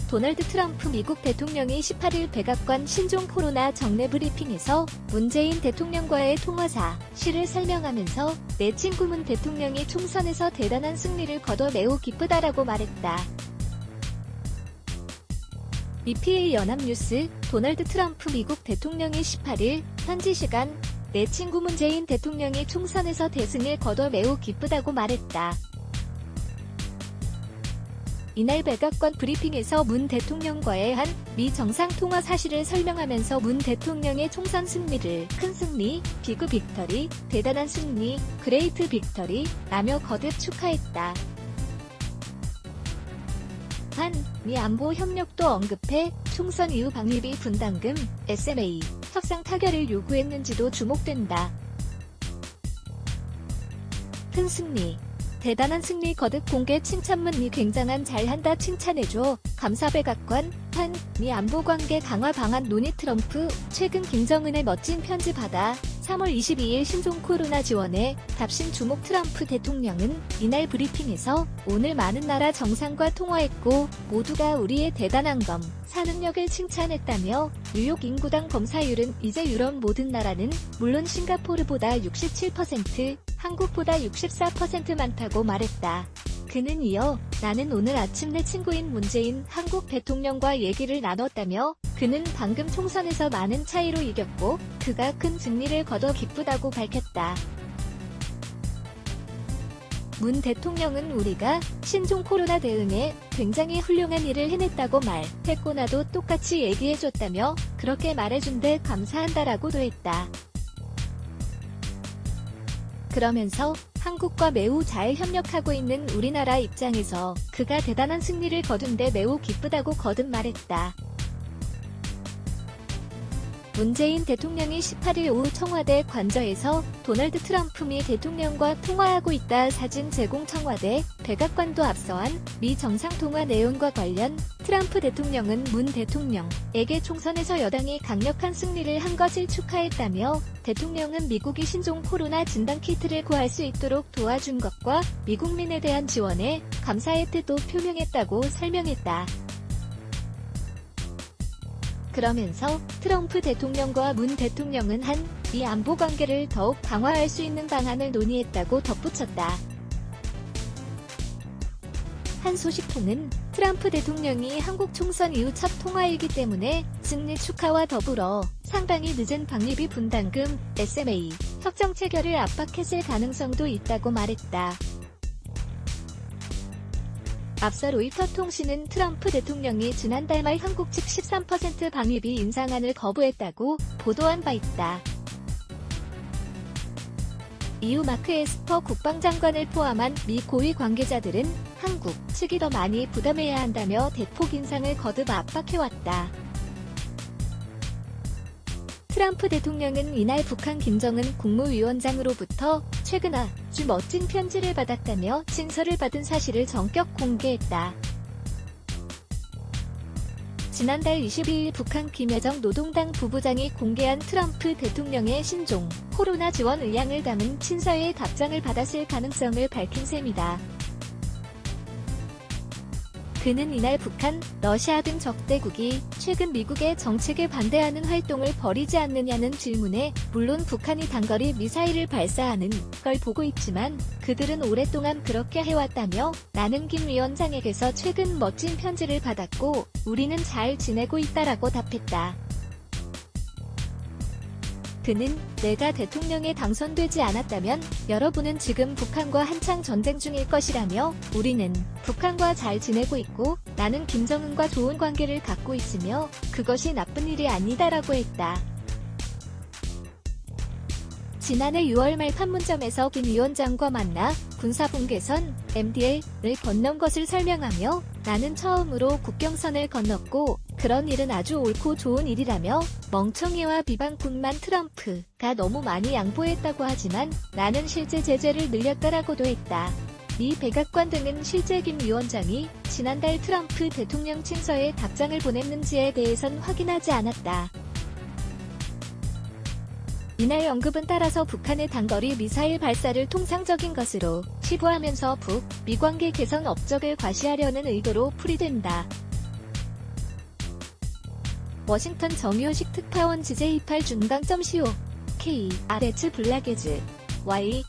도널드 트럼프 미국 대통령이 18일 백악관 신종 코로나 정례 브리핑에서 문재인 대통령과의 통화 사실을 설명하면서 내 친구 문 대통령이 총선에서 대단한 승리를 거둬 매우 기쁘다라고 말했다. EPA 연합뉴스, 도널드 트럼프 미국 대통령이 18일 현지 시간 내 친구 문재인 대통령이 총선에서 대승을 거둬 매우 기쁘다고 말했다. 이날 백악관 브리핑에서 문 대통령과의 한 미 정상통화 사실을 설명하면서 문 대통령의 총선 승리를 큰 승리, 비그 빅터리, 대단한 승리, 그레이트 빅터리 라며 거듭 축하했다. 미 안보 협력도 언급해 총선 이후 방위비 분담금, SMA, 협상 타결을 요구했는지도 주목된다. 큰 승리. 대단한 승리 거듭 공개 칭찬문이 굉장한 잘한다 칭찬해줘. 감사 백악관. 미 안보관계 강화 방안 논의 트럼프. 최근 김정은의 멋진 편지 받아 3월 22일 신종 코로나 지원에 답신 주목. 트럼프 대통령은 이날 브리핑에서 오늘 많은 나라 정상과 통화했고 모두가 우리의 대단한 사능력을 칭찬했다며 뉴욕 인구당 검사율은 이제 유럽 모든 나라는 물론 싱가포르보다 67%, 한국보다 64% 많다고 말했다. 그는 이어 나는 오늘 아침 내 친구인 문재인 한국 대통령과 얘기를 나눴다며 그는 방금 총선에서 많은 차이로 이겼고 그가 큰 승리를 거둬 기쁘다고 밝혔다. 문 대통령은 우리가 신종 코로나 대응에 굉장히 훌륭한 일을 해냈다고 말했고 나도 똑같이 얘기해줬다며 그렇게 말해준 데 감사한다라고도 했다. 그러면서 한국과 매우 잘 협력하고 있는 우리나라 입장에서 그가 대단한 승리를 거둔 데 매우 기쁘다고 거듭 말했다. 문재인 대통령이 18일 오후 청와대 관저에서 도널드 트럼프 미 대통령과 통화하고 있다. 사진 제공. 청와대 백악관도 앞서한 미 정상통화 내용과 관련 트럼프 대통령은 문 대통령에게 총선에서 여당이 강력한 승리를 한 것을 축하했다며 대통령은 미국이 신종 코로나 진단키트를 구할 수 있도록 도와준 것과 미국민에 대한 지원에 감사의 뜻도 표명했다고 설명했다. 그러면서 트럼프 대통령과 문 대통령은 미 안보 관계를 더욱 강화할 수 있는 방안을 논의했다고 덧붙였다. 한 소식통은 트럼프 대통령이 한국 총선 이후 첫 통화이기 때문에 승리 축하와 더불어 상당히 늦은 방위비 분담금, SMA, 협정 체결을 압박했을 가능성도 있다고 말했다. 앞서 로이터 통신은 트럼프 대통령이 지난달 말 한국 측 13% 방위비 인상안을 거부했다고 보도한 바 있다. 이후 마크 에스퍼 국방장관을 포함한 미 고위 관계자들은 한국 측이 더 많이 부담해야 한다며 대폭 인상을 거듭 압박해왔다. 트럼프 대통령은 이날 북한 김정은 국무위원장으로부터 최근 아주 멋진 편지를 받았다며 친서를 받은 사실을 전격 공개했다. 지난달 22일 북한 김여정 노동당 부부장이 공개한 트럼프 대통령의 신종 코로나 지원 의향을 담은 친서의 답장을 받았을 가능성을 밝힌 셈이다. 그는 이날 북한, 러시아 등 적대국이 최근 미국의 정책에 반대하는 활동을 벌이지 않느냐는 질문에 물론 북한이 단거리 미사일을 발사하는 걸 보고 있지만 그들은 오랫동안 그렇게 해왔다며 나는 김 위원장에게서 최근 멋진 편지를 받았고 우리는 잘 지내고 있다라고 답했다. 그는 내가 대통령에 당선되지 않았다면 여러분은 지금 북한과 한창 전쟁 중일 것이라며 우리는 북한과 잘 지내고 있고 나는 김정은과 좋은 관계를 갖고 있으며 그것이 나쁜 일이 아니다라고 했다. 지난해 6월 말 판문점에서 김 위원장과 만나 군사분계선 MDL을 건넌 것을 설명하며 나는 처음으로 국경선을 건넜고 그런 일은 아주 옳고 좋은 일이라며 멍청이와 비방꾼만 트럼프가 너무 많이 양보했다고 하지만 나는 실제 제재를 늘렸다라고도 했다. 미 백악관 등은 실제 김 위원장이 지난달 트럼프 대통령 친서에 답장을 보냈는지에 대해선 확인하지 않았다. 이날 언급은 따라서 북한의 단거리 미사일 발사를 통상적인 것으로 치부하면서 북, 미 관계 개선 업적을 과시하려는 의도로 풀이된다. 워싱턴 정유식 특파원 지제28 중강.co K. 아레츠 블라게즈 Y.